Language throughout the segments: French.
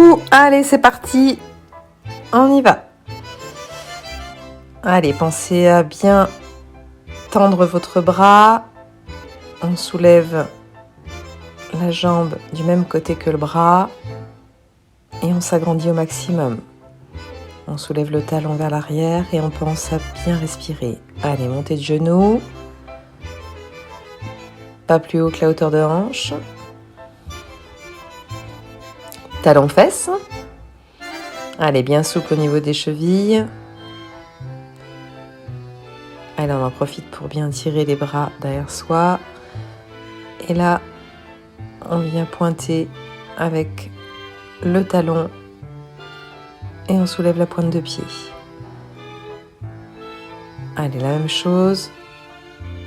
coup. Allez, c'est parti. On y va. Allez, pensez à bien tendre votre bras. On soulève la jambe du même côté que le bras et on s'agrandit au maximum. On soulève le talon vers l'arrière et on pense à bien respirer. Allez, montée de genoux. Pas plus haut que la hauteur de hanche. Talon fesses. Allez, bien souple au niveau des chevilles. Allez, on en profite pour bien tirer les bras derrière soi. Et là, on vient pointer avec le talon et on soulève la pointe de pied. Allez, la même chose.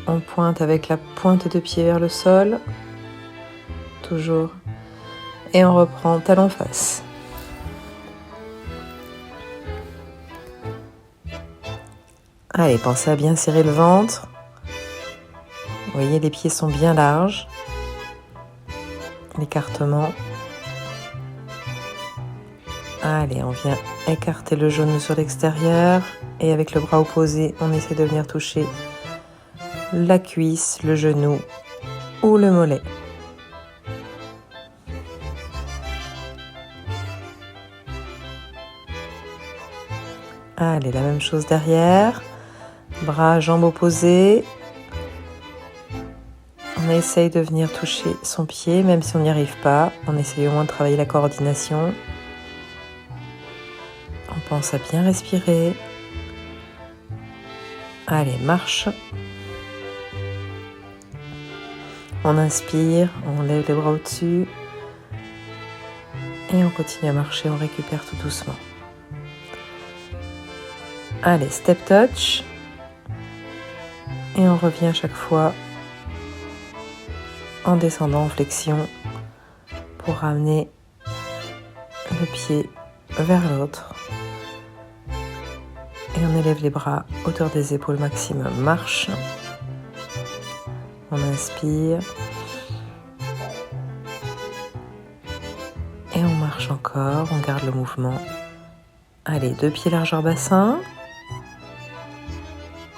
On pointe avec la pointe de pied vers le sol. Toujours. Et on reprend talon face. Allez, pensez à bien serrer le ventre. Vous voyez, les pieds sont bien larges. L'écartement. Allez, on vient écarter le genou sur l'extérieur. Et avec le bras opposé, on essaie de venir toucher la cuisse, le genou ou le mollet. Allez, la même chose derrière. Bras, jambes opposées. On essaye de venir toucher son pied, même si on n'y arrive pas. On essaye au moins de travailler la coordination. On pense à bien respirer. Allez, marche. On inspire, on lève les bras au-dessus. Et on continue à marcher, on récupère tout doucement. Allez, step touch. Et on revient à chaque fois en descendant en flexion pour ramener le pied vers l'autre. Et on élève les bras, hauteur des épaules maximum. Marche. On inspire. Et on marche encore, on garde le mouvement. Allez, 2 pieds largeur bassin.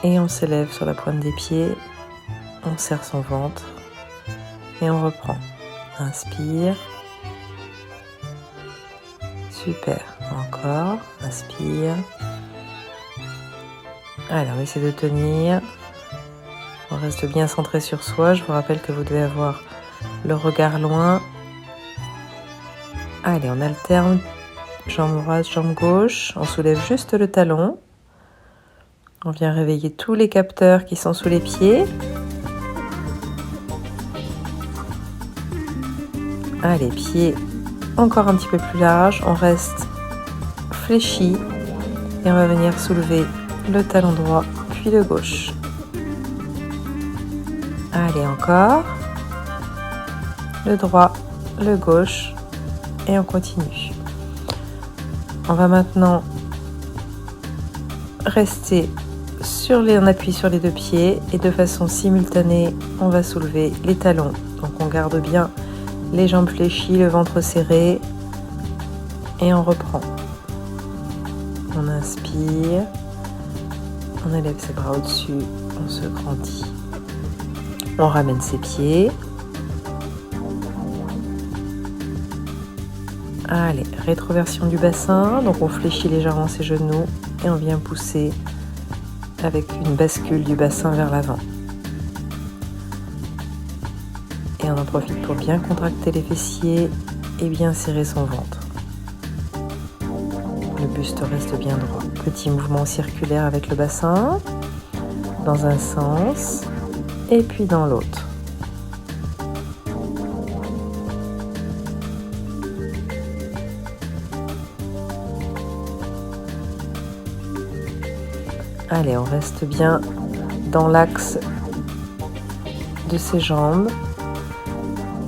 Et on s'élève sur la pointe des pieds. On serre son ventre. Et on reprend. Inspire. Super. Encore. Inspire. Allez, on essaie de tenir. On reste bien centré sur soi. Je vous rappelle que vous devez avoir le regard loin. Allez, on alterne. Jambe droite, jambe gauche. On soulève juste le talon. On vient réveiller tous les capteurs qui sont sous les pieds. Allez, pieds encore un petit peu plus larges. On reste fléchi. Et on va venir soulever le talon droit, puis le gauche. Allez, encore. Le droit, le gauche. Et on continue. On va maintenant rester on appuie sur les 2 pieds et de façon simultanée, on va soulever les talons. Donc on garde bien les jambes fléchies, le ventre serré et on reprend. On inspire, on élève ses bras au-dessus, on se grandit. On ramène ses pieds. Allez, rétroversion du bassin, donc on fléchit légèrement ses genoux et on vient pousser avec une bascule du bassin vers l'avant. Et on en profite pour bien contracter les fessiers et bien serrer son ventre. Le buste reste bien droit. Petit mouvement circulaire avec le bassin, dans un sens et puis dans l'autre. Allez, on reste bien dans l'axe de ses jambes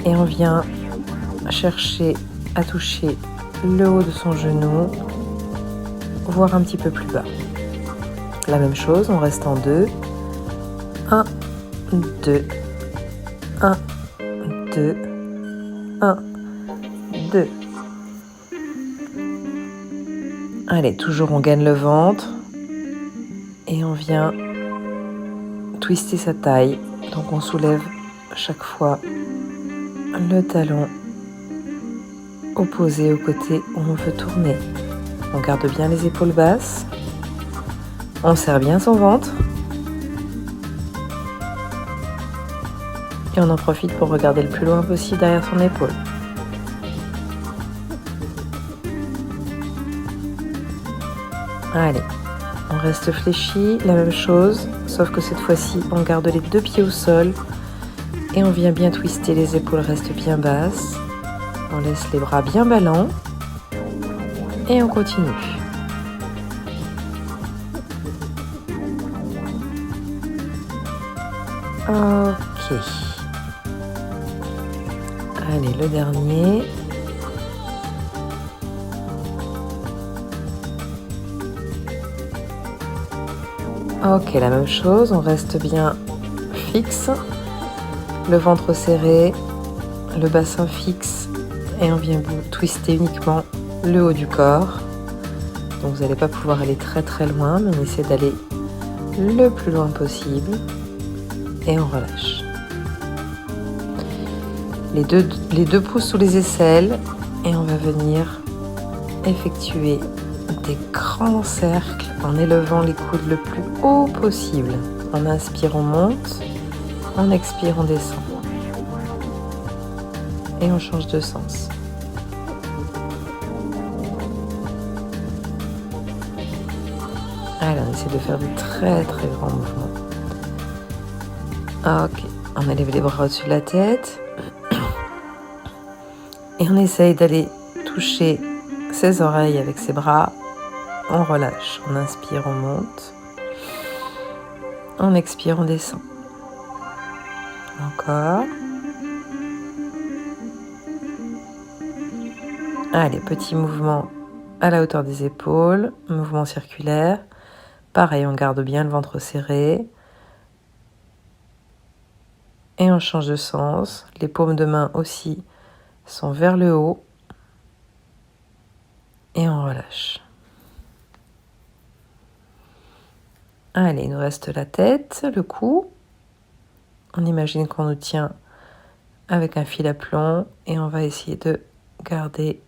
et on vient chercher à toucher le haut de son genou, voire un petit peu plus bas. La même chose, on reste en 2. 1, 2, 1, 2, 1, 2. Allez, toujours on gaine le ventre et on vient twister sa taille. Donc on soulève chaque fois le talon opposé au côté où on veut tourner. On garde bien les épaules basses. On serre bien son ventre. Et on en profite pour regarder le plus loin possible derrière son épaule. Allez, on reste fléchi, la même chose, sauf que cette fois-ci, on garde les 2 pieds au sol et on vient bien twister, les épaules restent bien basses. On laisse les bras bien ballants et on continue. Ok. Allez, le dernier. Ok, la même chose, on reste bien fixe, le ventre serré, le bassin fixe et on vient vous twister uniquement le haut du corps. Donc vous n'allez pas pouvoir aller très très loin, mais on essaie d'aller le plus loin possible et on relâche. Les deux pouces sous les aisselles et on va venir effectuer des grands cercles en élevant les coudes le plus haut possible. On inspire, on monte, on expire, on descend. Et on change de sens. Allez, on essaie de faire de très très grands mouvements. Ok, on élève les bras au-dessus de la tête. Et on essaye d'aller toucher ses oreilles avec ses bras. On relâche, on inspire, on monte. On expire, on descend. Encore. Allez, petit mouvement à la hauteur des épaules, mouvement circulaire. Pareil, on garde bien le ventre serré. Et on change de sens. Les paumes de main aussi sont vers le haut. Et on relâche. Allez, il nous reste la tête, le cou. On imagine qu'on nous tient avec un fil à plomb et on va essayer de garder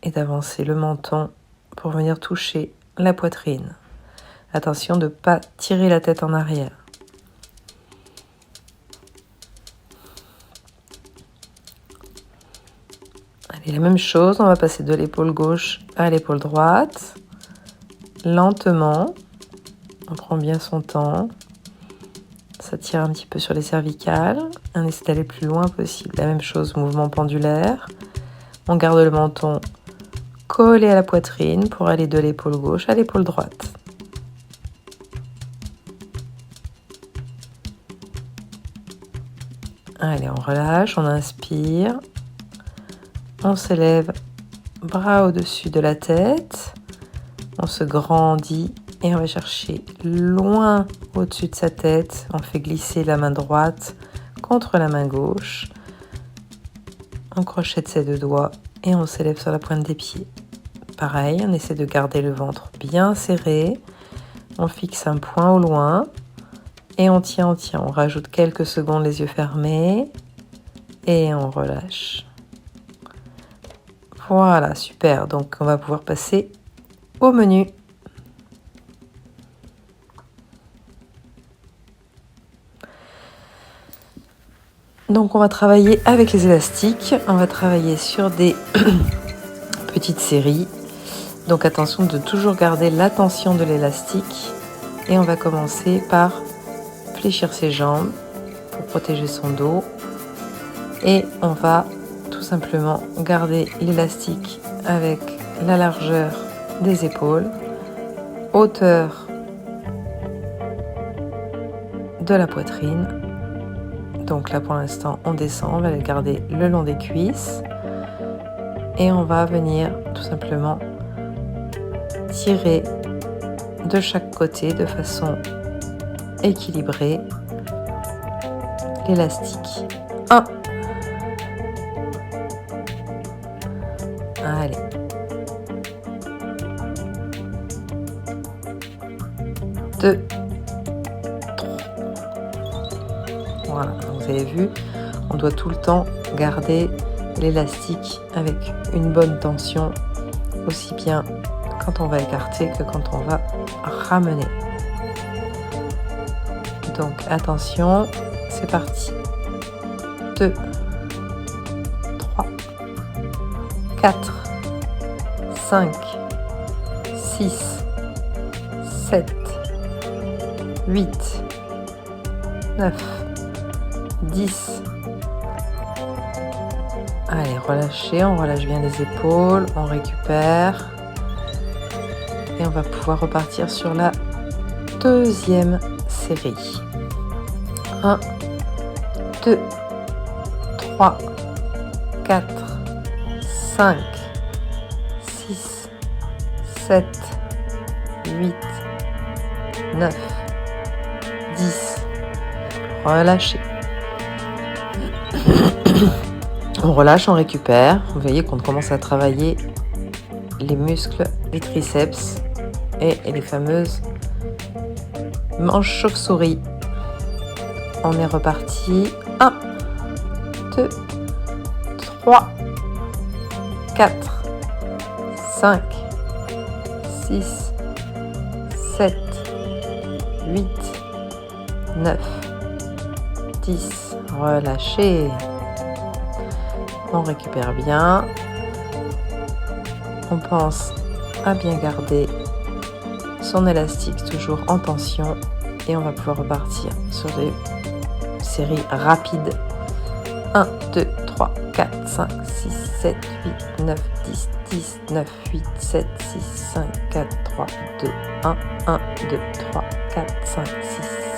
et d'avancer le menton pour venir toucher la poitrine. Attention de ne pas tirer la tête en arrière. Allez, la même chose, on va passer de l'épaule gauche à l'épaule droite. Lentement, on prend bien son temps. Ça tire un petit peu sur les cervicales. On essaie d'aller le plus loin possible. La même chose, mouvement pendulaire. On garde le menton collé à la poitrine pour aller de l'épaule gauche à l'épaule droite. Allez, on relâche, on inspire. On s'élève, bras au-dessus de la tête. On se grandit et on va chercher loin au-dessus de sa tête. On fait glisser la main droite contre la main gauche. On crochette ses 2 doigts et on s'élève sur la pointe des pieds. Pareil, on essaie de garder le ventre bien serré. On fixe un point au loin et on tient, on tient. On rajoute quelques secondes les yeux fermés et on relâche. Voilà, super. Donc, on va pouvoir passer au menu. Donc, on va travailler avec les élastiques. On va travailler sur des petites séries. Donc, attention de toujours garder la tension de l'élastique. Et on va commencer par fléchir ses jambes pour protéger son dos. Et on va tout simplement garder l'élastique avec la largeur des épaules, hauteur de la poitrine. Donc là pour l'instant on descend, on va le garder le long des cuisses et on va venir tout simplement tirer de chaque côté de façon équilibrée l'élastique. 1. Allez. Voilà, vous avez vu, on doit tout le temps garder l'élastique avec une bonne tension, aussi bien quand on va écarter que quand on va ramener. Donc attention, c'est parti. 2, 3, 4, 5, 6, 7, 8, 9, 10. Allez, relâchez, on relâche bien les épaules, on récupère. Et on va pouvoir repartir sur la deuxième série. 1, 2, 3, 4, 5, 6, 7, 8, 9, 10. Relâchez. On relâche, on récupère. Vous voyez qu'on commence à travailler les muscles des triceps et les fameuses manches chauve-souris. On est reparti. 1, 2, 3, 4, 5, 6, 7, 8, 9, 10. Relâchez. On récupère bien. On pense à bien garder son élastique toujours en tension et on va pouvoir repartir sur des séries rapides. 1, 2, 3, 4, 5, 6, 7, 8, 9, 10, 10, 9, 8, 7, 6, 5, 4, 3, 2, 1, 1, 2, 3, 4, 5, 6,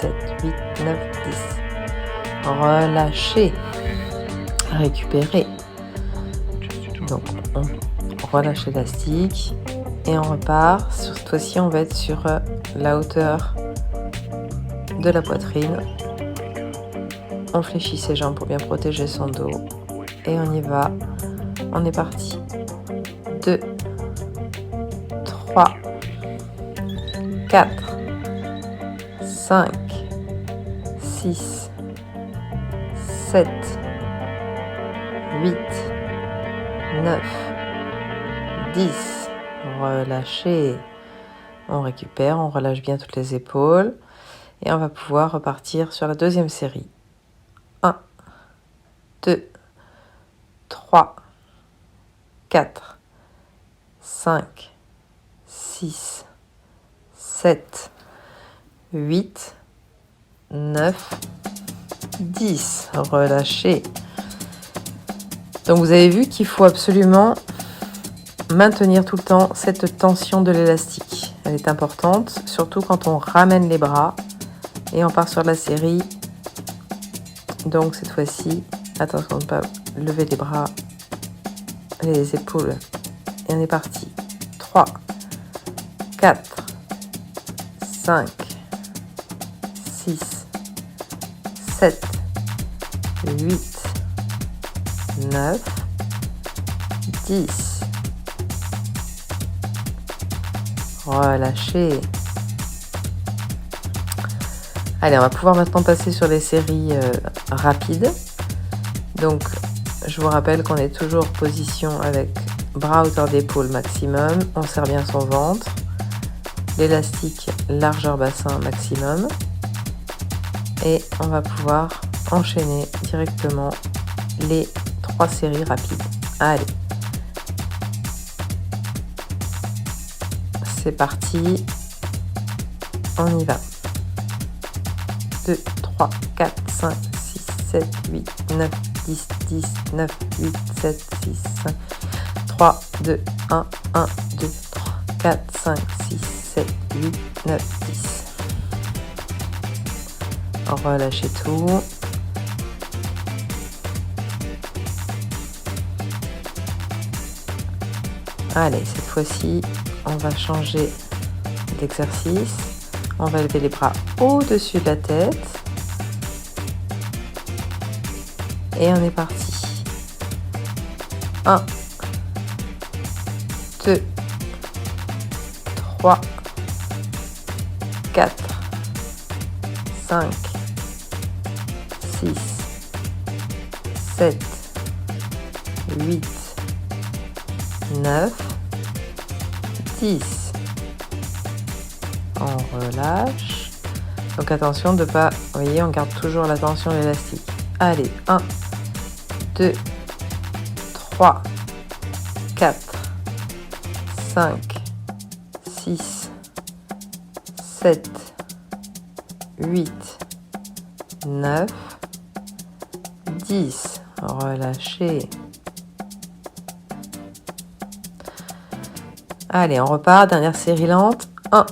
7, 8, 9, 10. Relâchez. Récupérez. Donc on relâche l'élastique et on repart. Cette fois-ci, on va être sur la hauteur de la poitrine. On fléchit ses jambes pour bien protéger son dos. Et on y va. On est parti. 2, 3, 4, 5, 6, 7, 8, 9, 10. Relâchez. On récupère, on relâche bien toutes les épaules. Et on va pouvoir repartir sur la deuxième série. 1, 2, 3, 4, 5, 6, 7, 8, 9, 10. Relâchez. Donc vous avez vu qu'il faut absolument maintenir tout le temps cette tension de l'élastique. Elle est importante, surtout quand on ramène les bras et on part sur la série. Donc cette fois-ci, attention de ne pas lever les bras, les épaules. Et on est parti. 3, 4, 5, 6, 7, 8, 9, 10. Relâchez. Allez, on va pouvoir maintenant passer sur les séries rapides. Donc, je vous rappelle qu'on est toujours position avec bras à hauteur d'épaule maximum. On serre bien son ventre. L'élastique largeur bassin maximum. Et on va pouvoir enchaîner directement les 3 séries rapides. Allez. C'est parti. On y va. 2, 3, 4, 5, 6, 7, 8, 9, 10, 10, 9, 8, 7, 6, 5, 3, 2, 1, 1, 2, 3, 4, 5, 6, 7, 8, 9, 10. Relâchez tout. Allez, cette fois-ci, on va changer d'exercice. On va lever les bras au-dessus de la tête. Et on est parti. 1, 2, 3, 4, 5, 6, 7, 8, 9, 10. On relâche. Donc attention de pas, vous voyez, on garde toujours la tension de l'élastique. Allez, 1, 2, 3, 4, 5, 6, 7, 8, 9, 10. Relâchez. Allez, on repart. Dernière série lente. 1,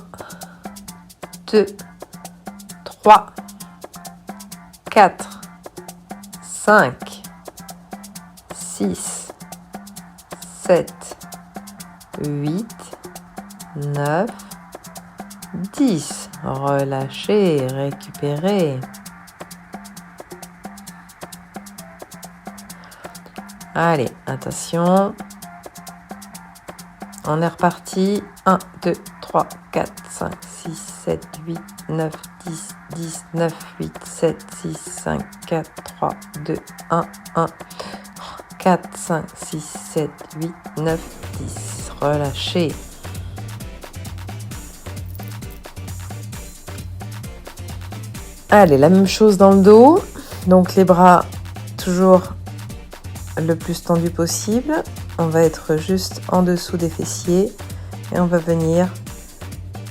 2, 3, 4, 5, 6, 7, 8, 9, 10. Relâchez, récupérez. Allez, attention. On est reparti. 1, 2, 3, 4, 5, 6, 7, 8, 9, 10, 10, 9, 8, 7, 6, 5, 4, 3, 2, 1, 1, 4, 5, 6, 7, 8, 9, 10. Relâchez. Allez, la même chose dans le dos. Donc les bras toujours le plus tendu possible. On va être juste en dessous des fessiers et on va venir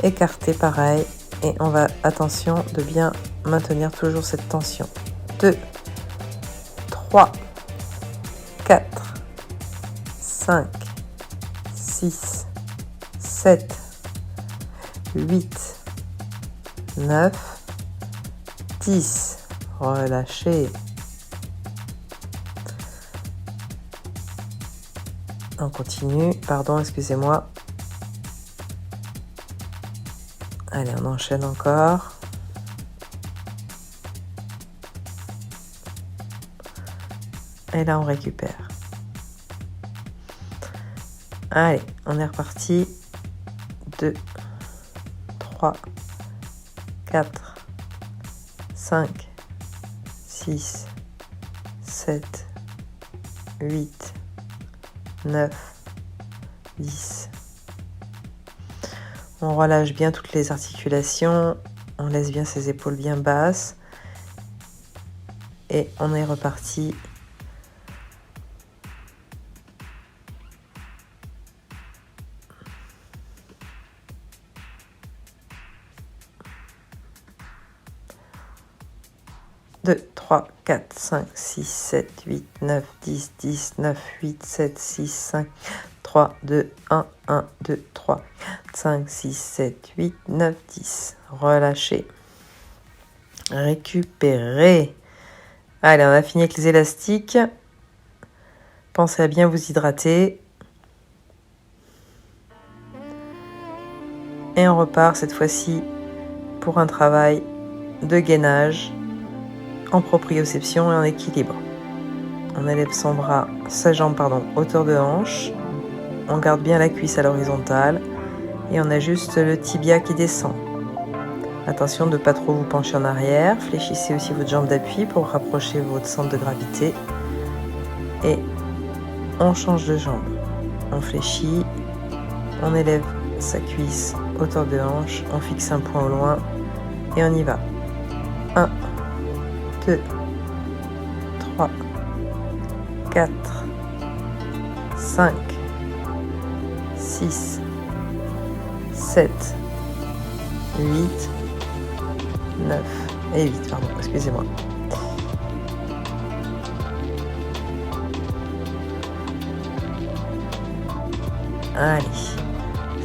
écarter pareil et on va, attention, de bien maintenir toujours cette tension. 2, 3, 4, 5, 6, 7, 8, 9, 10. Relâchez. On continue. Pardon, excusez-moi. Allez, on enchaîne encore. Et là, on récupère. Allez, on est reparti. 2, 3, 4, 5, 6, 7, 8, 9, 10. On relâche bien toutes les articulations, on laisse bien ses épaules bien basses et on est reparti. Deux, 3, 4, 5, 6, 7, 8, 9, 10, 10, 9, 8, 7, 6, 5, 3, 2, 1, 1, 2, 3, 5, 6, 7, 8, 9, 10. Relâchez. Récupérez. Allez, on a fini avec les élastiques. Pensez à bien vous hydrater. Et on repart cette fois-ci pour un travail de gainage en proprioception et en équilibre. On élève sa jambe, hauteur de hanche. On garde bien la cuisse à l'horizontale et on ajuste le tibia qui descend. Attention de ne pas trop vous pencher en arrière. Fléchissez aussi votre jambe d'appui pour rapprocher votre centre de gravité. Et on change de jambe. On fléchit, on élève sa cuisse, hauteur de hanche, on fixe un point au loin et on y va. 1, 2, 3, 4, 5, 6, 7, 8, 9 et 8, pardon, excusez-moi. Allez,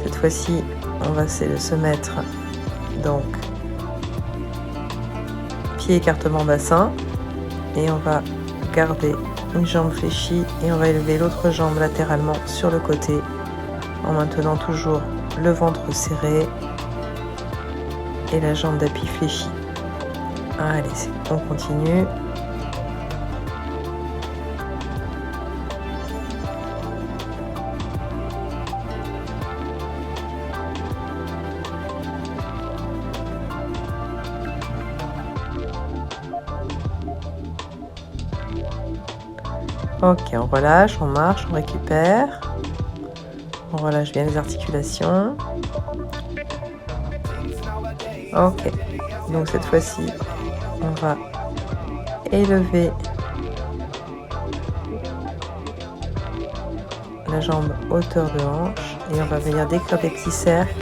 cette fois-ci, on va essayer de se mettre donc pied écartement bassin et on va garder une jambe fléchie et on va élever l'autre jambe latéralement sur le côté en maintenant toujours le ventre serré et la jambe d'appui fléchie. Allez, on continue. Ok, on relâche, on marche, on récupère. On relâche bien les articulations. Ok, donc cette fois-ci, on va élever la jambe hauteur de hanche et on va venir décrire des petits cercles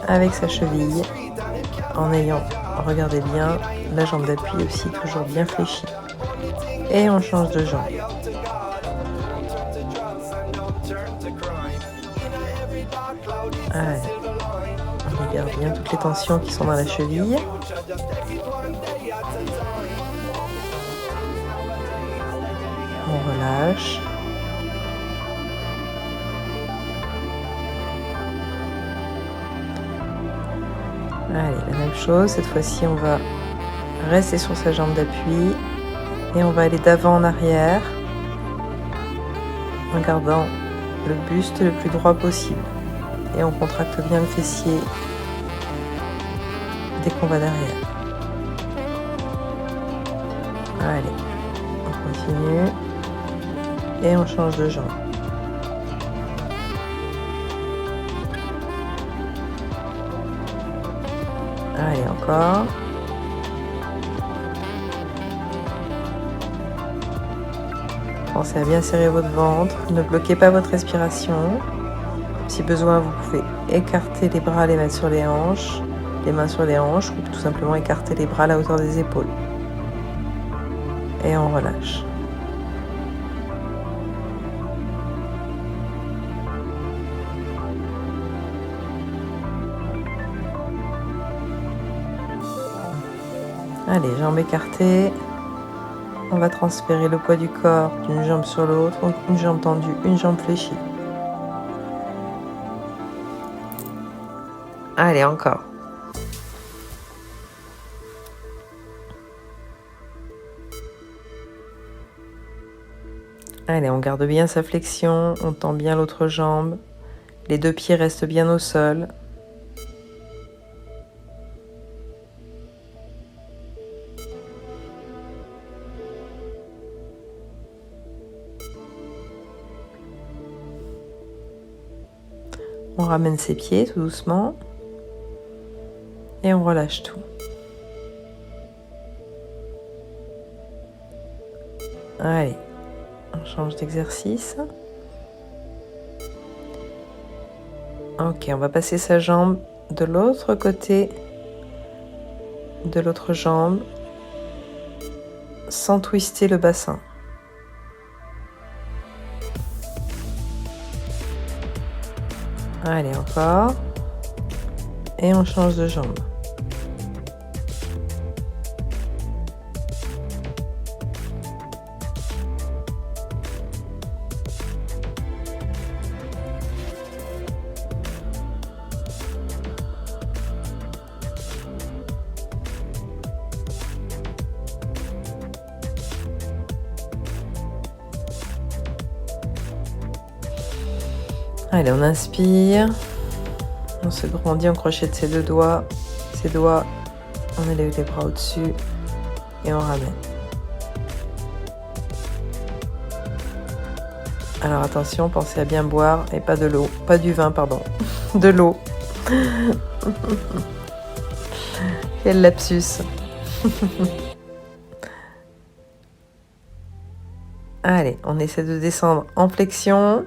avec sa cheville en ayant, regardez bien, la jambe d'appui aussi toujours bien fléchie. Et on change de jambe. Allez. On libère bien toutes les tensions qui sont dans la cheville. On relâche. Allez, la même chose. Cette fois-ci, on va rester sur sa jambe d'appui. Et on va aller d'avant en arrière. En gardant le buste le plus droit possible. Et on contracte bien le fessier dès qu'on va derrière. Allez, on continue. Et on change de jambe. Allez, encore. Pensez à bien serrer votre ventre. Ne bloquez pas votre respiration. Si besoin, vous pouvez écarter les bras, les mettre sur les hanches, les mains sur les hanches, ou tout simplement écarter les bras à la hauteur des épaules. Et on relâche. Allez, jambes écartées. On va transférer le poids du corps d'une jambe sur l'autre, donc une jambe tendue, une jambe fléchie. Allez, encore. Allez, on garde bien sa flexion, on tend bien l'autre jambe. Les deux pieds restent bien au sol. On ramène ses pieds tout doucement. Et on relâche tout. Allez, on change d'exercice. Ok, on va passer sa jambe de l'autre côté de l'autre jambe sans twister le bassin. Allez, encore. Et on change de jambe. Allez, on inspire, on se grandit en crochet de ses deux doigts, on élève les bras au-dessus et on ramène. Alors attention, pensez à bien boire et pas de l'eau, pas du vin, pardon, de l'eau. Quel lapsus. Allez, on essaie de descendre en flexion.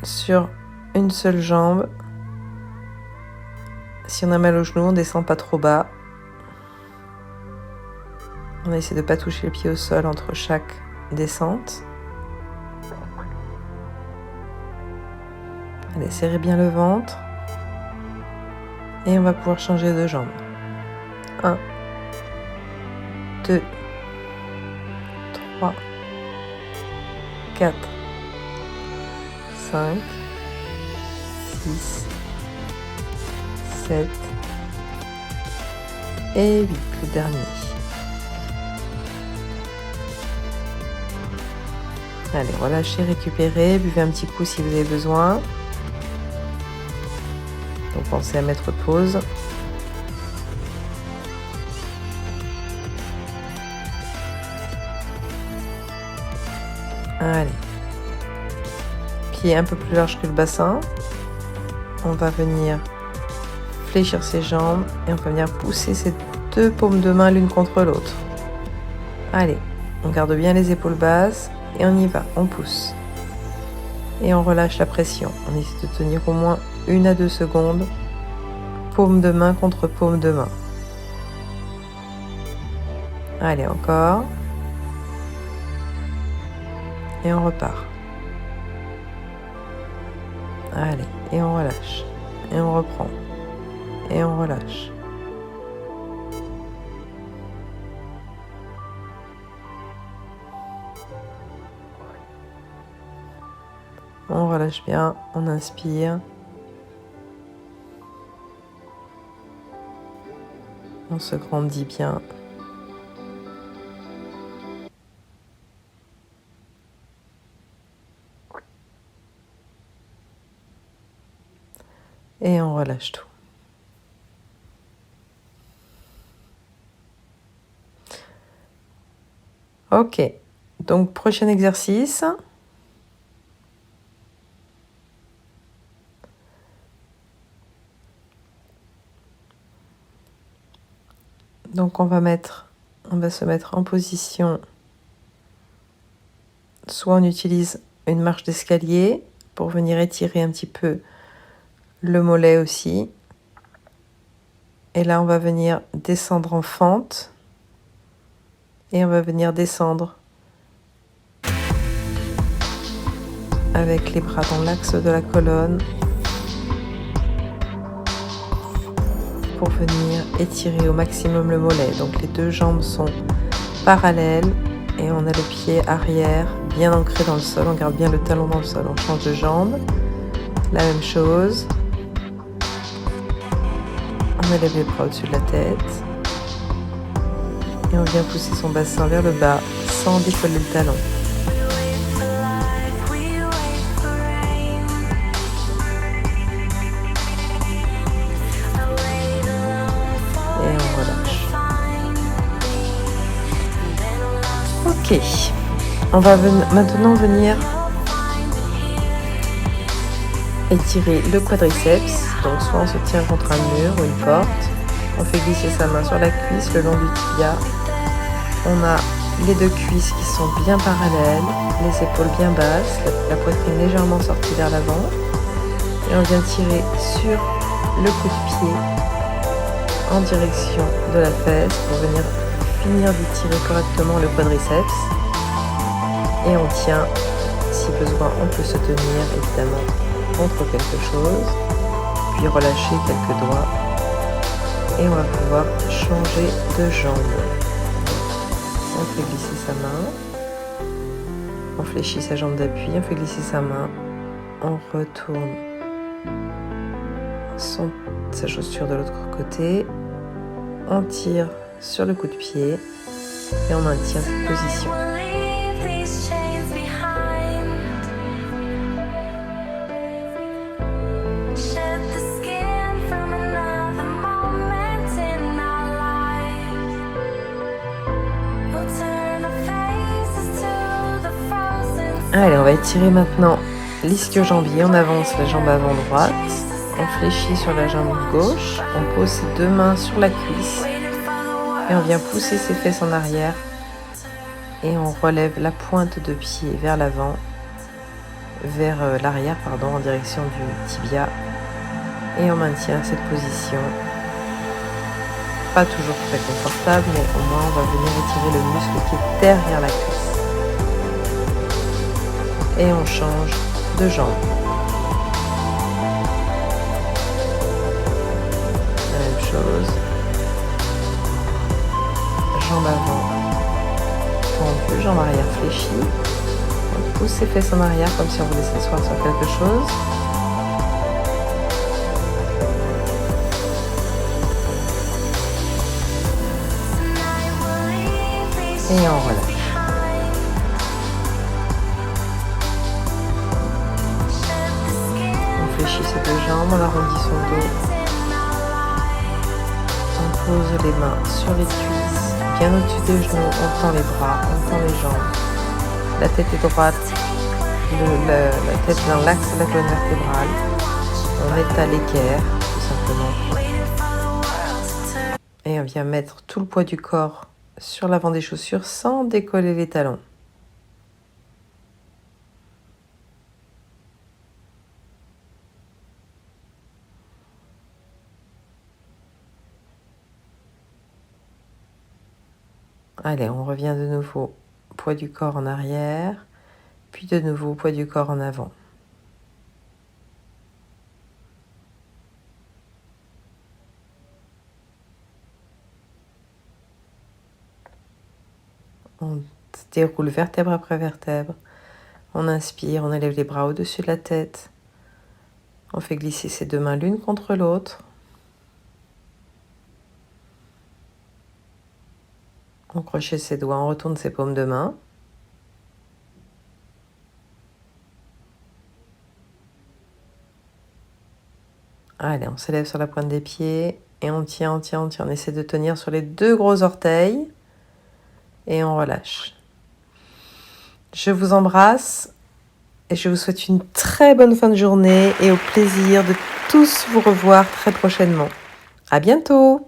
Sur une seule jambe. Si on a mal au genou, on descend pas trop bas. On essaie de ne pas toucher le pied au sol entre chaque descente. Allez, serrez bien le ventre. Et on va pouvoir changer de jambe. 1, 2, 3, 4, 5, 6, 7 et 8, le dernier. Allez, relâchez, récupérez, buvez un petit coup si vous avez besoin. Donc pensez à mettre pause. Allez. Pied un peu plus large que le bassin. On va venir fléchir ses jambes et on va venir pousser ses deux paumes de main l'une contre l'autre. Allez, on garde bien les épaules basses et on y va, on pousse. Et on relâche la pression. On essaie de tenir au moins 1 à 2 secondes. Paume de main contre paume de main. Allez, encore. Et on repart. Allez, et on relâche. Et on reprend. Et on relâche. On relâche bien, on inspire. On se grandit bien. Et on relâche tout. Ok, donc prochain exercice. Donc on va se mettre en position. Soit on utilise une marche d'escalier pour venir étirer un petit peu le mollet aussi. Et là on va venir descendre en fente. Et on va venir descendre avec les bras dans l'axe de la colonne pour venir étirer au maximum le mollet. Donc les deux jambes sont parallèles et on a le pied arrière bien ancré dans le sol. On garde bien le talon dans le sol. On change de jambe. La même chose. On élève les bras au-dessus de la tête. Et on vient pousser son bassin vers le bas sans décoller le talon. Et on relâche. Ok. On va maintenant venir étirer le quadriceps. Donc soit on se tient contre un mur ou une porte. On fait glisser sa main sur la cuisse le long du tibia. On a les deux cuisses qui sont bien parallèles, les épaules bien basses, la poitrine légèrement sortie vers l'avant. Et on vient tirer sur le coup de pied en direction de la fesse pour venir finir d'étirer correctement le quadriceps. Et on tient, si besoin, on peut se tenir évidemment contre quelque chose, puis relâcher quelques doigts. Et on va pouvoir changer de jambe. On fait glisser sa main. On fléchit sa jambe d'appui. On fait glisser sa main. On retourne sa chaussure de l'autre côté. On tire sur le coup de pied. Et on maintient cette position. Allez, on va étirer maintenant l'ischio-jambier. On avance la jambe avant droite. On fléchit sur la jambe gauche. On pose ses deux mains sur la cuisse. Et on vient pousser ses fesses en arrière. Et on relève la pointe de pied vers l'avant. Vers l'arrière, en direction du tibia. Et on maintient cette position. Pas toujours très confortable, mais au moins on va venir étirer le muscle qui est derrière la cuisse. Et on change de jambe. La même chose. Jambe avant tendue, jambe arrière fléchie. On pousse ses fesses en arrière comme si on voulait s'asseoir sur quelque chose. Et on relâche. Ses deux jambes, on arrondit son dos. On pose les mains sur les cuisses, bien au-dessus des genoux, on tend les bras, on tend les jambes. La tête est droite, la tête dans l'axe de la colonne vertébrale. On étale l'équerre, tout simplement. Et on vient mettre tout le poids du corps sur l'avant des chaussures sans décoller les talons. Allez, on revient de nouveau, poids du corps en arrière, puis de nouveau poids du corps en avant. On déroule vertèbre après vertèbre. On inspire, on élève les bras au-dessus de la tête. On fait glisser ses deux mains l'une contre l'autre. On crochet ses doigts, on retourne ses paumes de main. Allez, on s'élève sur la pointe des pieds et on tient, on tient, on tient. On essaie de tenir sur les deux gros orteils et on relâche. Je vous embrasse et je vous souhaite une très bonne fin de journée et au plaisir de tous vous revoir très prochainement. À bientôt!